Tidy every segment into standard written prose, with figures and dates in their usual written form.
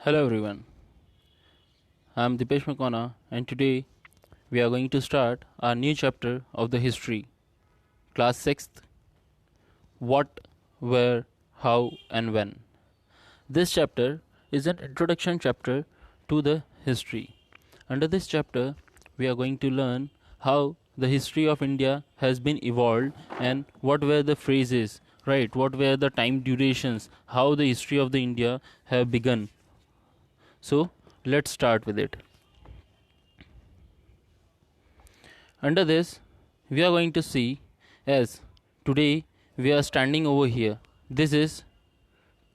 Hello everyone, I am Dipesh Makona and today we are going to start our new chapter of the history, class 6th, what, where, how and when. This chapter is an introduction chapter to the history. Under this chapter, we are going to learn how the history of India has been evolved and what were the phases, right? What were the time durations, how the history of the India have begun. So, let's start with it. Under this, we are going to see as today we are standing over here. This is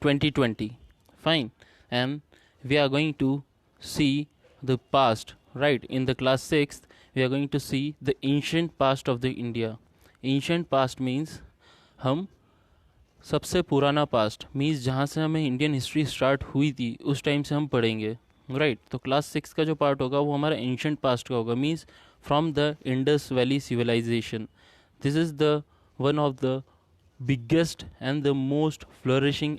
2020. Fine. And we are going to see the past, right? In the class 6th, we are going to see the ancient past of the India. Ancient past means हम सबसे पुराना past means जहाँ से हमें Indian history start हुई थी उस time से हम पढ़ेंगे राइट तो क्लास 6 का जो पार्ट होगा वो हमारा एंशंट पास्ट का होगा means from the Indus Valley civilisation this is the one of the biggest and the most flourishing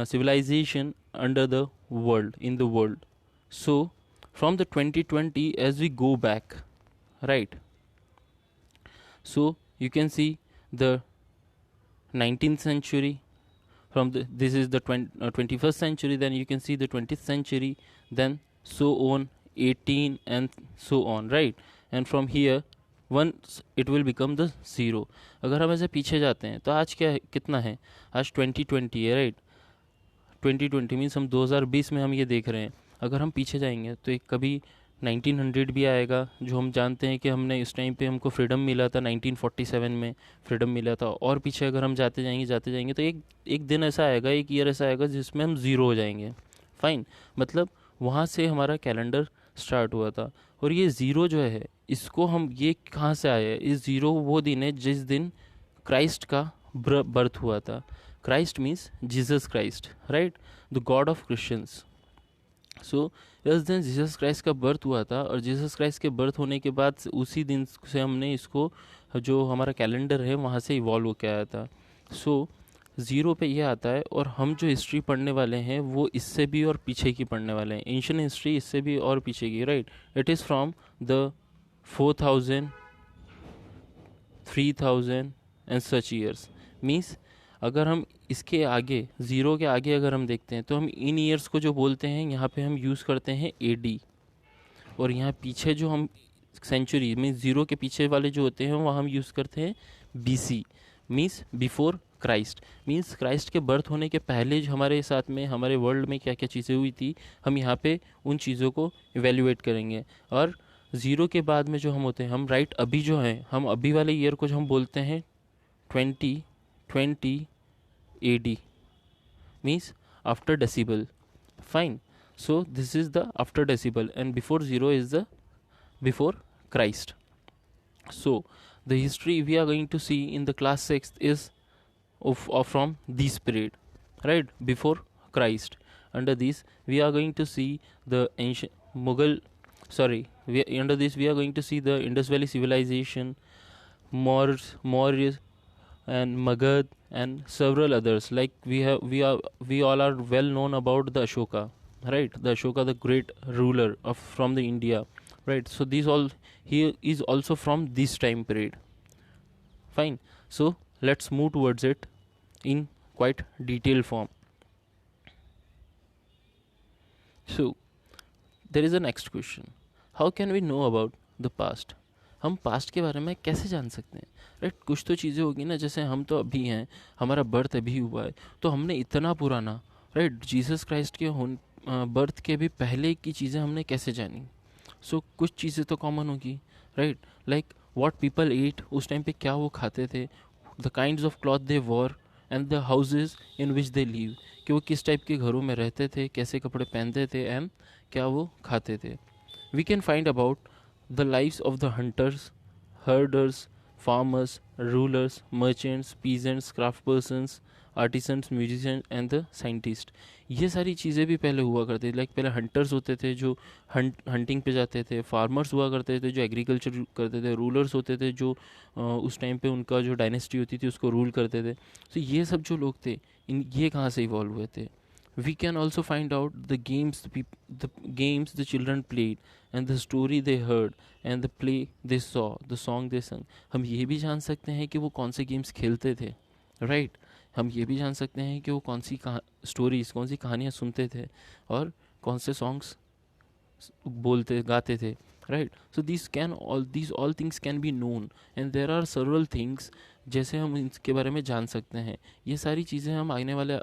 civilization under the world in the world. So from the 2020 as we go back, right, so you can see the 19th century, from this is the 21st century, then you can see the 20th century, then so on 18 and so on, right, and from here once it will become the zero. अगर हम ऐसे पीछे जाते हैं तो आज क्या है, कितना है, आज 2020 है, राइट. 2020 मीन्स हम 2020 में हम ये देख रहे हैं. अगर हम पीछे जाएंगे तो एक कभी 1900 भी आएगा, जो हम जानते हैं कि हमने इस टाइम पे हमको फ्रीडम मिला था, 1947 में फ्रीडम मिला था. और पीछे अगर हम जाते जाएंगे तो एक दिन ऐसा आएगा, एक ईयर ऐसा आएगा जिसमें हम ज़ीरो हो जाएंगे. फाइन, मतलब वहाँ से हमारा कैलेंडर स्टार्ट हुआ था. और ये ज़ीरो जो है इसको हम ये कहाँ से आया है, इस ज़ीरो वो दिन है जिस दिन क्राइस्ट का बर्थ हुआ था. Christ means Jesus Christ, right, the God of Christians. So इस दिन जीसस क्राइस्ट का बर्थ हुआ था. और जीसस क्राइस्ट के बर्थ होने के बाद उसी दिन से हमने इसको, जो हमारा कैलेंडर है, वहाँ से इवॉल्व होकर आया था. सो ज़ीरो पे ये आता है. और हम जो हिस्ट्री पढ़ने वाले हैं वो इससे भी और पीछे की पढ़ने वाले हैं. एंशियंट हिस्ट्री इससे भी और पीछे की, right. It is from the 4000, 3000 and such years. Means अगर हम इसके आगे, ज़ीरो के आगे अगर हम देखते हैं तो हम इन ईयर्स को जो बोलते हैं यहाँ पे हम यूज़ करते हैं AD. और यहाँ पीछे जो हम सेंचुरी मीन्स ज़ीरो के पीछे वाले जो होते हैं वहाँ हम यूज़ करते हैं BC, means before Christ. Means Christ के बर्थ होने के पहले जो हमारे साथ में, हमारे वर्ल्ड में क्या क्या चीज़ें हुई थी, हम यहाँ पे उन चीज़ों को इवेल्युएट करेंगे. और ज़ीरो के बाद में जो हम होते हैं, हम राइट अभी जो हैं, हम अभी वाले ईयर को जो हम बोलते हैं 2020 AD, means after decibel. Fine. So this is the after decibel and before zero is the before Christ. So the history we are going to see in the class 6th is of from this period, right, before Christ. Under this we are going to see the ancient Mughal, under this we are going to see the Indus Valley civilization, Maurya and Magad and several others. Like we all are well known about the Ashoka, right, the Ashoka, the great ruler of from the India, right. So these all, he is also from this time period. Fine. So let's move towards it in quite detailed form. So there is a next question, how can we know about the past. हम past के बारे में कैसे जान सकते हैं, right. कुछ तो चीज़ें होगी ना, जैसे हम तो अभी हैं, हमारा बर्थ अभी हुआ है, तो हमने इतना पुराना, राइट, जीसस क्राइस्ट के बर्थ के भी पहले की चीज़ें हमने कैसे जानी. सो कुछ चीज़ें तो कॉमन होगी, right, like what people eat, उस टाइम पे क्या वो खाते थे, the kinds of cloth they war and the houses in which they leave, कि वो किस टाइप के घरों में रहते थे, कैसे कपड़े पहनते थे एंड क्या वो खाते थे. We can find about the lives of the hunters, herders, farmers, rulers, merchants, peasants, craftspersons, artisans, musicians and the scientists. ये सारी चीज़ें भी पहले हुआ करती थी. लाइक पहले हंटर्स होते थे जो हंटिंग पे जाते थे, फार्मर्स हुआ करते थे जो एग्रीकल्चर करते थे, रूलर्स होते थे जो उस टाइम पे उनका जो डायनेस्टी होती थी उसको रूल करते थे. तो ये सब जो लोग थे, ये कहाँ से इवॉल्व हुए थे. We can also find out the games the games the children played and the story they heard and the play they saw, the song they sung. हम ये भी जान सकते हैं कि वो कौन से गेम्स खेलते थे, राइट हम ये भी जान सकते हैं कि वो कौन सी स्टोरीज, कौन सी कहानियाँ सुनते थे और कौन से सॉन्ग्स बोलते गाते थे, right. So these all things can be known and there are several things जैसे हम इनके बारे में जान सकते हैं. ये सारी चीज़ें हम आने वाले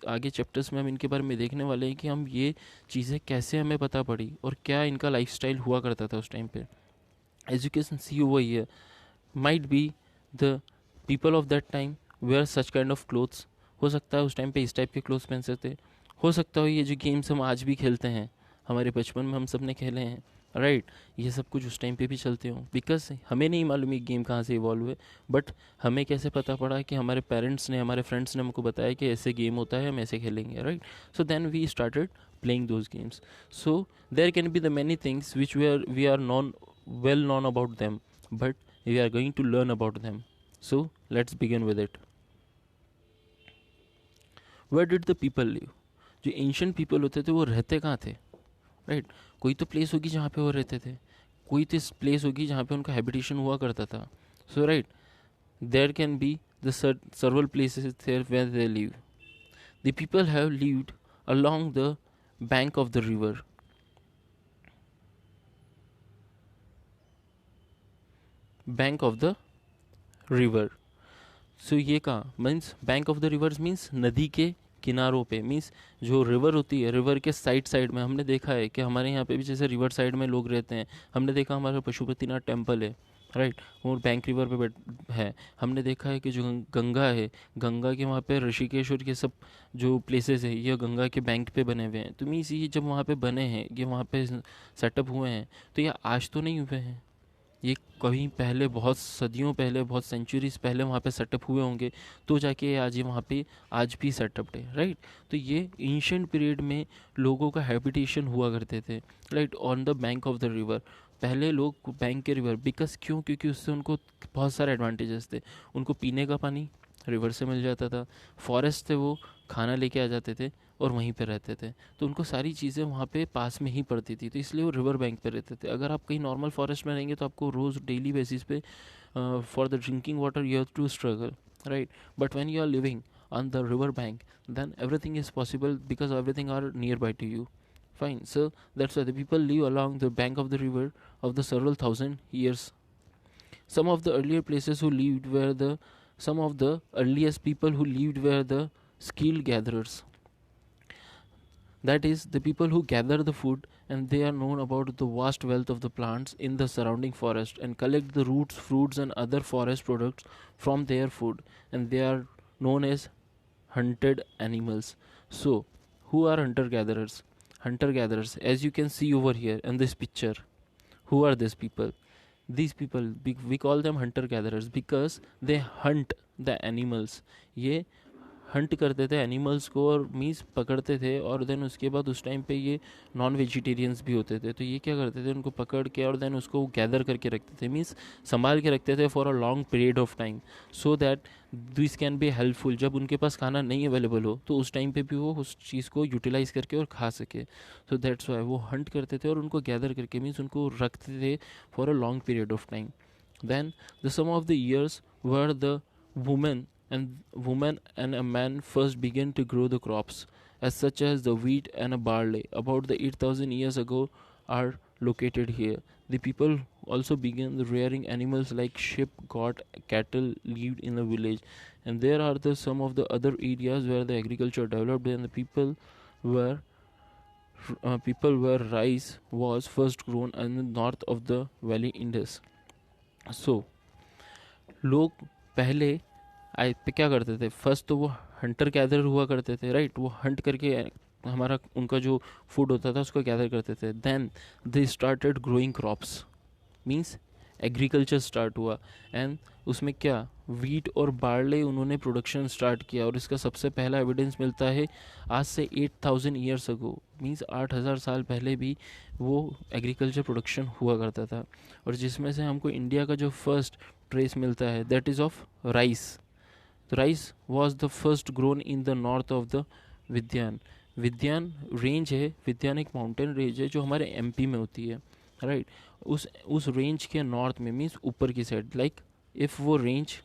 आगे चैप्टर्स में हम इनके बारे में देखने वाले हैं कि हम ये चीज़ें कैसे हमें पता पड़ी और क्या इनका लाइफस्टाइल हुआ करता था उस टाइम पे. Education see over here might be the people of that time wear such kind of clothes. हो सकता है उस टाइम पे इस टाइप के क्लोथ्स पहन सकते. हो सकता है ये जो गेम्स हम आज भी खेलते हैं, हमारे बचपन में हम सब ने खेले हैं, राइट ये सब कुछ उस टाइम पे भी चलते हों. बिकॉज हमें नहीं मालूम ये गेम कहाँ से इवॉल्व हुए, बट हमें कैसे पता पड़ा कि हमारे पेरेंट्स ने, हमारे फ्रेंड्स ने हमको बताया कि ऐसे गेम होता है, हम ऐसे खेलेंगे, right. So then we started playing those games. So there can be the many things which we are well known about them, but we are going to learn about them. So let's begin with it. Where did the people live? जो ancient people होते थे वो रहते कहाँ थे, right. कोई तो place होगी जहाँ पे वो रहते थे, कोई तो प्लेस होगी जहाँ पे उनका हैबिटेशन हुआ करता था. So right there can be the several places there where they live. The people have lived along the bank of the river. Bank of the river. So ये कहाँ means bank of the reverse means नदी के किनारों पे. Means जो river होती है, river के साइड में हमने देखा है कि हमारे यहाँ पे भी जैसे रिवर साइड में लोग रहते हैं. हमने देखा हमारा पशुपतिनाथ टेम्पल है, राइट वो बैंक रिवर पे है. हमने देखा है कि जो गंगा है, गंगा के वहाँ पे ऋषिकेश और ये सब जो प्लेसेस है ये गंगा के बैंक पे बने हुए हैं. तो मीन्स ये जब वहाँ पे बने हैं, ये वहाँ पे सेटअप हुए हैं, तो ये आज तो नहीं हुए हैं, ये कहीं पहले, बहुत सदियों पहले, बहुत सेंचुरीज पहले वहाँ पे सेटअप हुए होंगे, तो जाके आज ये वहाँ पे आज भी सेटअप है, राइट. तो ये एंशिएंट पीरियड में लोगों का हैबिटेशन हुआ करते थे, right on the bank of the river. पहले लोग बैंक के रिवर, बिकॉज क्यों, क्योंकि उससे उनको बहुत सारे एडवांटेजेस थे. उनको पीने का पानी रिवर से मिल जाता था, फॉरेस्ट थे वो खाना लेके आ जाते थे और वहीं पे रहते थे, तो उनको सारी चीज़ें वहाँ पे पास में ही पड़ती थी, तो इसलिए वो रिवर बैंक पे रहते थे. अगर आप कहीं नॉर्मल फॉरेस्ट में रहेंगे तो आपको रोज़ डेली बेसिस पे for the drinking water you have to struggle, right. But when you are living on the river bank, then everything is possible because everything are nearby to you. Fine. So that's why the people live along the bank of the river of the several thousand years. Some of the earlier places who lived were some of the earliest people who lived were the skilled gatherers. That is, the people who gather the food, and they are known about the vast wealth of the plants in the surrounding forest and collect the roots, fruits, and other forest products from their food, and they are known as hunted animals. So, who are hunter gatherers? Hunter gatherers, as you can see over here in this picture, who are these people? These people, we call them hunter gatherers because they hunt the animals. ये Hunt करते थे animals को और means पकड़ते थे, और then उसके बाद उस टाइम पे ये नॉन वेजिटेरियंस भी होते थे, तो ये क्या करते थे, उनको पकड़ के और देन उसको गैदर करके रखते थे, मीन्स संभाल के रखते थे for a long period of time, so that this can be helpful. जब उनके पास खाना नहीं अवेलेबल हो तो उस टाइम पे भी वो उस चीज़ को यूटिलाइज़ करके और खा सके. सो दैट्स वाई वो हंट करते थे और उनको गैदर करके मीन्स उनको रखते थे for a long period of time. Then the some of the years were the woman and a man first began to grow the crops as such as the wheat and a barley about the 8,000 years ago are located here. The people also began rearing animals like sheep, goat, cattle lived in the village, and there are some of the other areas where the agriculture developed and the people where rice was first grown in the north of the valley Indus. So लोग पहले पे क्या करते थे, first तो वो Hunter gather हुआ करते थे, राइट वो हंट करके हमारा उनका जो फूड होता था उसको गैदर करते थे. Then they started growing crops, means agriculture start हुआ, एंड उसमें क्या वीट और बार्ले उन्होंने प्रोडक्शन स्टार्ट किया, और इसका सबसे पहला एविडेंस मिलता है आज से 8,000 ईयर्स अगो, मीन्स 8,000 साल पहले भी वो एग्रीकल्चर प्रोडक्शन हुआ करता था. और जिसमें से हमको इंडिया का जो फर्स्ट ट्रेस मिलता है that is of rice. The rice was the first grown in the north of the Vidyan. Vindhyan range है, विद्यान एक माउंटेन रेंज है जो हमारे एमपी में होती है, राइट। उस रेंज के नॉर्थ में, मीन्स ऊपर की साइड, लाइक इफ़ वो रेंज,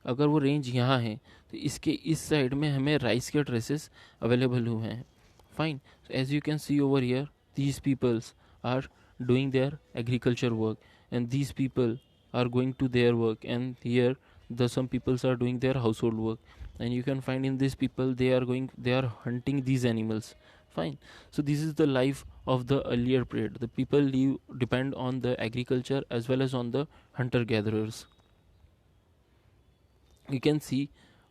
अगर वो रेंज यहाँ है तो इसके इस साइड में हमें राइस के ट्रेसेस अवेलेबल हुए हैं, fine. As you can see over here, these peoples are doing their agriculture work, and these people are going to their work, and here the some peoples are doing their household work, and you can find in these people they are hunting these animals, fine. So this is the life of the earlier period. The people depend on the agriculture as well as on the hunter gatherers. You can see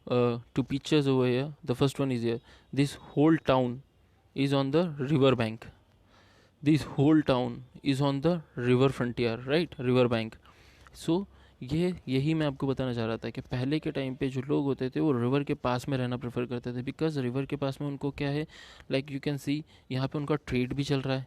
two pictures over here. The first one is here. This whole town is on the river bank. This whole town is on the river frontier, right? River bank. So यही मैं आपको बताना चाह रहा था कि पहले के टाइम पे जो लोग होते थे वो रिवर के पास में रहना प्रेफर करते थे, बिकॉज रिवर के पास में उनको क्या है, लाइक यू कैन सी यहाँ पे उनका ट्रेड भी चल रहा है,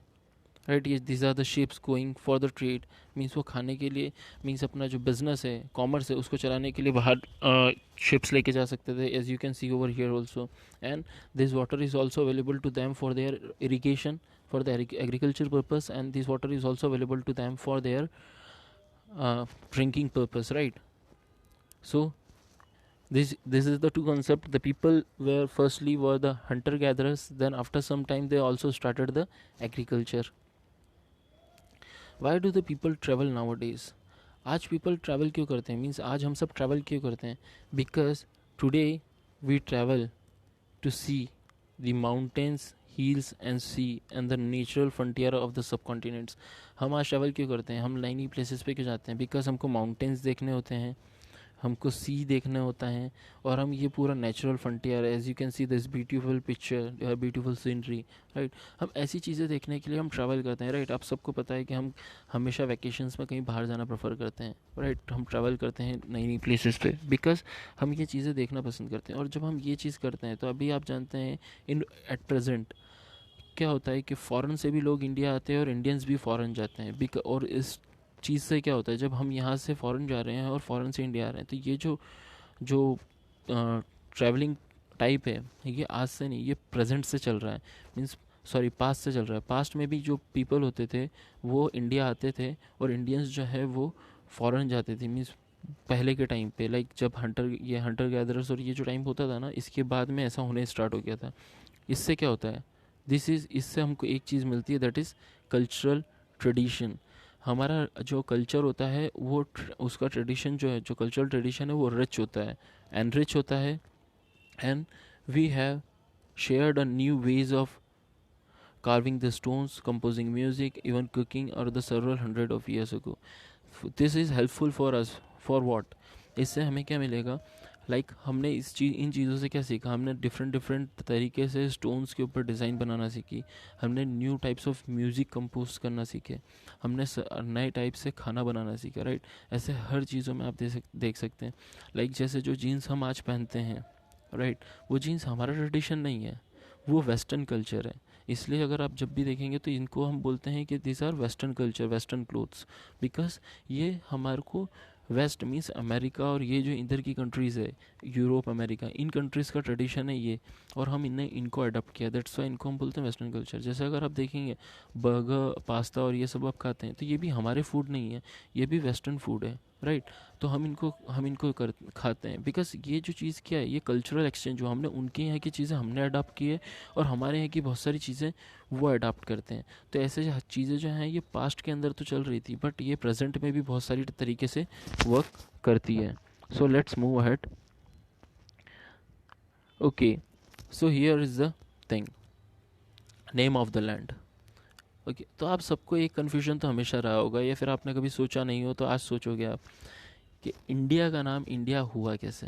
राइट। ये this are the ships going for the trade, means वो खाने के लिए, मीन्स अपना जो बिजनेस है, कॉमर्स है, उसको चलाने के लिए बाहर शिप्स लेके जा सकते थे, as you can see over here also. And this water is also available to them for their irrigation, for the agriculture purpose, and this water is also available to them for their drinking purpose, right? So this is the two concept. The people were the hunter gatherers, then after some time they also started the agriculture. Why do the people travel nowadays? आज people travel क्यों करते हैं, means आज हम सब travel क्यों करते हैं? Because today we travel to see the mountains, hills and sea and the natural frontier of the subcontinents. हम आज ट्रैवल क्यों करते हैं, हम नई नई प्लेसेस पे क्यों जाते हैं? बिकॉज हमको माउंटेन्स देखने होते हैं, हमको सी देखना होता है, और हम ये पूरा natural frontier, as you can see this beautiful picture, beautiful scenery, right. हम ऐसी चीज़ें देखने के लिए हम ट्रैवल करते हैं, राइट। आप सबको पता है कि हम हमेशा वैकेशंस में कहीं बाहर जाना प्रेफर करते हैं, राइट। हम ट्रैवल करते हैं नई नई प्लेसेस पे बिकॉज हम ये चीज़ें देखना पसंद करते हैं। और जब हम ये चीज़ करते हैं तो अभी आप जानते हैं इन एट प्रेजेंट क्या होता है कि फ़ॉरेन से भी लोग इंडिया आते हैं और इंडियंस भी फ़ॉरेन जाते हैं। और इस चीज़ से क्या होता है, जब हम यहाँ से फ़ॉरेन जा रहे हैं और फ़ॉरेन से इंडिया आ रहे हैं, तो ये जो ट्रैवलिंग टाइप है, ये आज से नहीं, ये प्रेजेंट से चल रहा है, मीन्स सॉरी पास्ट से चल रहा है। पास्ट में भी जो पीपल होते थे वो इंडिया आते थे और इंडियंस जो है वो फ़ॉरेन जाते थे, मीन्स पहले के टाइम पे, लाइक जब हंटर गैदरर्स और ये जो टाइम होता था ना, इसके बाद में ऐसा होने स्टार्ट हो गया था। इससे क्या होता है, इससे हमको एक चीज़ मिलती है, दैट इज़ कल्चरल ट्रेडिशन। हमारा जो कल्चर होता है वो उसका ट्रेडिशन जो है, जो कल्चरल ट्रेडिशन है वो रिच होता है, एनरिच होता है, and we have shared a new ways of carving the stones, composing music, even cooking, or the several hundred of years ago. This is helpful for us. For what? इससे हमें क्या मिलेगा, हमने इन चीज़ों से क्या सीखा, हमने डिफरेंट तरीके से स्टोन्स के ऊपर डिज़ाइन बनाना सीखी, हमने new types of music compose करना सीखे, हमने नए टाइप से खाना बनाना सीखा, राइट। ऐसे हर चीज़ों में आप देख सकते हैं। जैसे जो जीन्स हम आज पहनते हैं, राइट, वो जीन्स हमारा ट्रेडिशन नहीं है, वो वेस्टर्न कल्चर है। इसलिए अगर आप जब भी देखेंगे तो इनको हम बोलते हैं कि this are western culture, western clothes, because ये हमारे को वेस्ट मीन्स अमेरिका और ये जो इधर की कंट्रीज़ है, यूरोप, अमेरिका, इन कंट्रीज़ का ट्रेडिशन है ये, और हम इनको अडॉप्ट किया, दैट्स वाई इनको हम बोलते हैं वेस्टर्न कल्चर। जैसे अगर आप देखेंगे बर्गर, पास्ता और ये सब आप खाते हैं, तो ये भी हमारे फूड नहीं है, ये भी वेस्टर्न फूड है, राइट। तो हम इनको खाते हैं, बिकॉज ये जो चीज़ क्या है, ये कल्चरल एक्सचेंज, जो हमने उनके यहाँ की चीज़ें हमने अडॉप्ट की है और हमारे यहाँ की बहुत सारी चीज़ें वो अडॉप्ट करते हैं। तो ऐसे चीज़ें जो हैं ये पास्ट के अंदर तो चल रही थी, बट ये प्रेजेंट में भी बहुत सारी तरीके से वर्क करती है। So let's move ahead. Okay, so here is the thing, name of the land. Okay, तो आप सबको एक कन्फ्यूजन तो हमेशा रहा होगा, या फिर आपने कभी सोचा नहीं हो तो आज सोचोगे आप कि इंडिया का नाम इंडिया हुआ कैसे।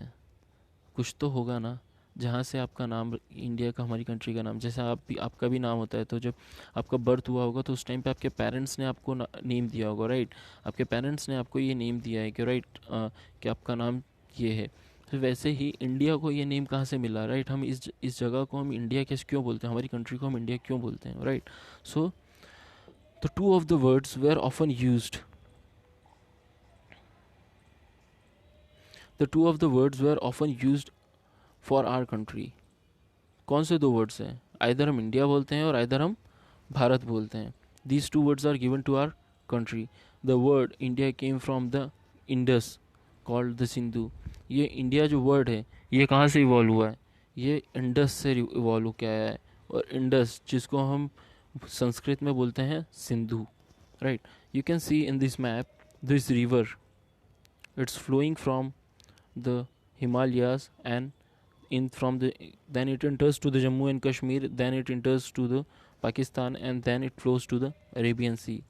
कुछ तो होगा ना जहाँ से आपका नाम इंडिया का, हमारी कंट्री का नाम, जैसे आपका भी नाम होता है, तो जब आपका बर्थ हुआ होगा तो उस टाइम पे आपके पेरेंट्स ने आपको नेम दिया होगा, राइट। आपके पेरेंट्स ने आपको ये नेम दिया है कि राइट कि आपका नाम ये है। तो वैसे ही इंडिया को ये नेम कहाँ से मिला, राइट। हम इस जगह को हम इंडिया कैसे क्यों बोलते हैं, हमारी कंट्री को हम इंडिया क्यों बोलते हैं, right. So the two of the words were often used, the two of the words were often used for our country, कौन से दो वर्ड्स हैं? आइदर हम इंडिया बोलते हैं और आइदर हम भारत बोलते हैं. These two words are given to our country. The word India came from the Indus called the Sindhu. ये इंडिया जो वर्ड है ये कहाँ से इवॉल्व हुआ है? ये इंडस से इवॉल्व होकर आया है. और इंडस जिसको हम संस्कृत में बोलते हैं Sindhu, right. You can C in this map this river, it's flowing from the Himalayas and in from the then it enters to the Jammu and Kashmir, then it enters to the Pakistan, and then it flows to the Arabian Sea.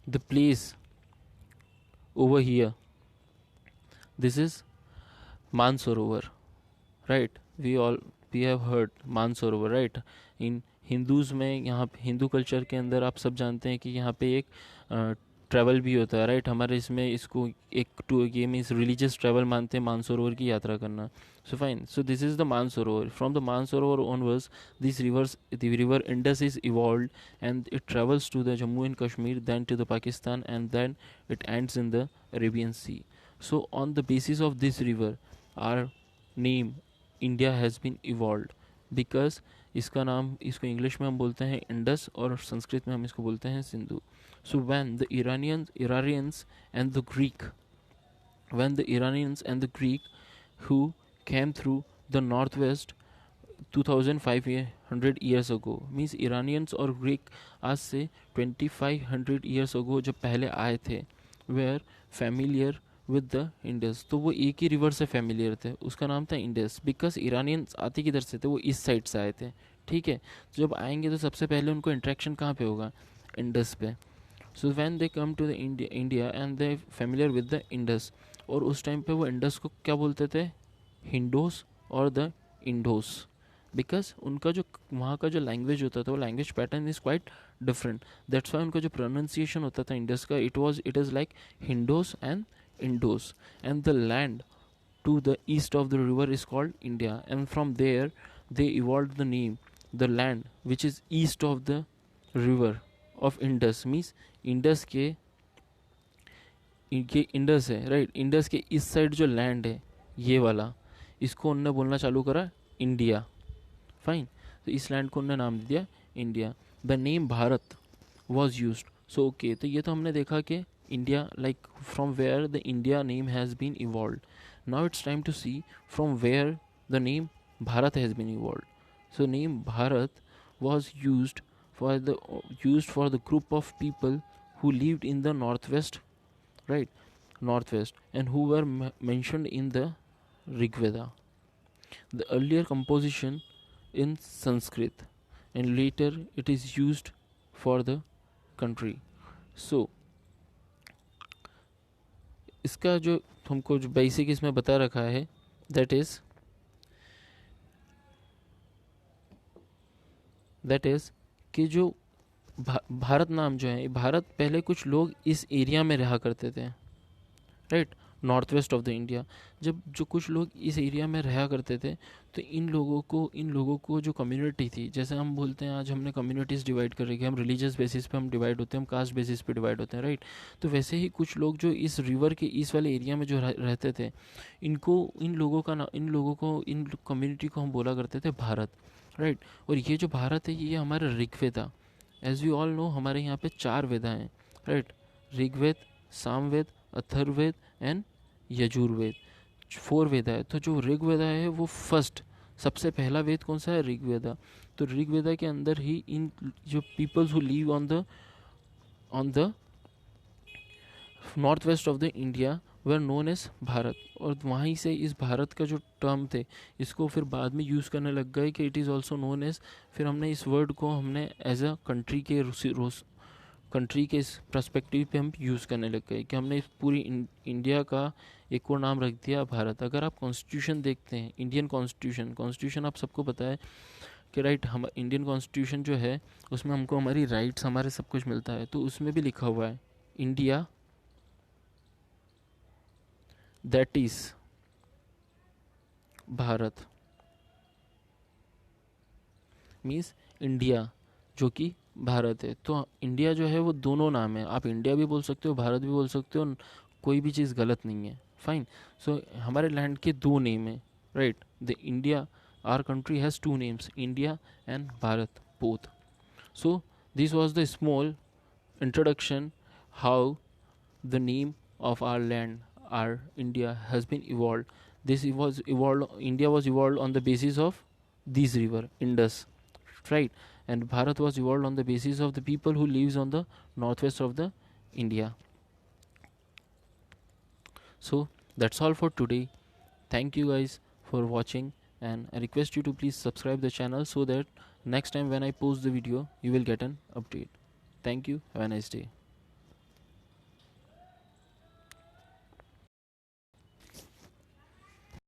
The place over here, this is Mansarovar, right? We have heard Mansarovar, right? In Hindus में, यहाँ Hindu culture के अंदर आप सब जानते हैं कि यहाँ पे एक ट्रैवल भी होता है, राइट. हमारे इसमें इसको एक टू ये मीन्स रिलीजियस ट्रैवल मानते हैं मानसरोवर की यात्रा करना. So fine, so this is the Mansarovar. From the Mansarovar onwards this river Indus is evolved and it travels to the Jammu and Kashmir, then to the Pakistan, and then it ends in the Arabian Sea. So on the basis of this river our name India has been evolved, because इसका नाम, इसको English में हम बोलते हैं Indus और संस्कृत में हम इसको बोलते हैं Sindhu. So when the Iranians and the Greek who came through the northwest 2500 years ago, means Iranians और Greek आज से 2500 years ago जब पहले आए थे, were familiar with the Indus. तो वो एक ही रिवर से फेमिलियर थे, उसका नाम था इंडस. बिकॉज इरानियंस आते किधर से थे? वो इस साइड से आए थे, ठीक है. तो जब आएंगे तो सबसे पहले उनको इंट्रैक्शन कहाँ पे होगा? इंडस पे. So when they come to the India and they familiar with the Indus, और उस टाइम पे वो इंडस को क्या बोलते थे? हिंडोस और द इंडोस. बिकॉज उनका जो वहाँ का जो लैंग्वेज होता था वो language pattern is quite different. That's why उनका जो प्रोनाउंसिएशन होता था इंडस का, it is like Hindus and Indus, and the land to the east of the river is called India, and from there they evolved the name, the land which is east of the river of Indus, means Indus के Indus है, right. Indus के इस side जो land है ये वाला, इसको उनने बोलना चालू करा इंडिया. फाइन, तो इस लैंड को उनने नाम दिया India. The name Bharat was used. So okay, तो ये तो हमने देखा कि India, like from where the India name has been evolved. Now it's time to see from where the name Bharat has been evolved. So name Bharat was used for the group of people who lived in the northwest, right, northwest, and who were mentioned in the Rig Veda. The earlier composition in Sanskrit, and later it is used for the country. So इसका जो हमको जो basic इसमें बता रखा है, that is कि जो भारत नाम जो है, भारत पहले कुछ लोग इस एरिया में रहा करते थे, right, north west of the India. जब जो कुछ लोग इस एरिया में रहा करते थे, तो इन लोगों को जो कम्युनिटी थी, जैसे हम बोलते हैं आज हमने कम्युनिटीज़ डिवाइड कर रखी है, हम रिलीजियस बेसिस पे हम डिवाइड होते हैं, हम कास्ट बेसिस पे डिवाइड होते हैं, राइट. तो वैसे ही कुछ लोग जो इस रिवर के इस वाले एरिया में जो रहते थे, इन कम्युनिटी को हम बोला करते थे भारत, राइट. और ये जो भारत है ये हमारा Rigveda, as we all know हमारे यहाँ पे 4 वेदा हैं, राइट. ऋग्वेद, सामवेद, अथर्ववेद एंड यजुर्वेद, 4 वेदा है. तो जो ऋग्वेदा है वो फर्स्ट, सबसे पहला वेद कौन सा है? ऋग्वेदा. तो ऋग्वेदा के अंदर ही इन जो peoples who live on the north west of the India were known as Bharat. और वहीं से इस भारत का जो टर्म थे इसको फिर बाद में यूज़ करने लग गए कि it is also known as, फिर हमने इस वर्ड को हमने एज अ कंट्री के इस पर्सपेक्टिव पे हम यूज़ करने लग गए कि हमने इस पूरी इंडिया का एक और नाम रख दिया भारत. अगर आप कॉन्स्टिट्यूशन देखते हैं, इंडियन कॉन्स्टिट्यूशन आप सबको पता है कि राइट, हम इंडियन कॉन्स्टिट्यूशन जो है उसमें हमको हमारी राइट्स, हमारे सब कुछ मिलता है. तो उसमें भी लिखा हुआ है India that is Bharat, means India जो कि भारत है. तो इंडिया जो है वो दोनों नाम है, आप इंडिया भी बोल सकते हो, भारत भी बोल सकते हो, कोई भी चीज़ गलत नहीं है. फाइन. सो हमारे लैंड के 2 नेम है, right. The India our country has two names, India and Bharat, both. So this was the small introduction how the name of our land, our India, has been evolved. This was evolved. India was evolved on the basis of this river, Indus, right? And Bharat was evolved on the basis of the people who lives on the northwest of the India. So that's all for today. Thank you guys for watching, and I request you to please subscribe the channel so that next time when I post the video you will get an update. Thank you. Have a nice day.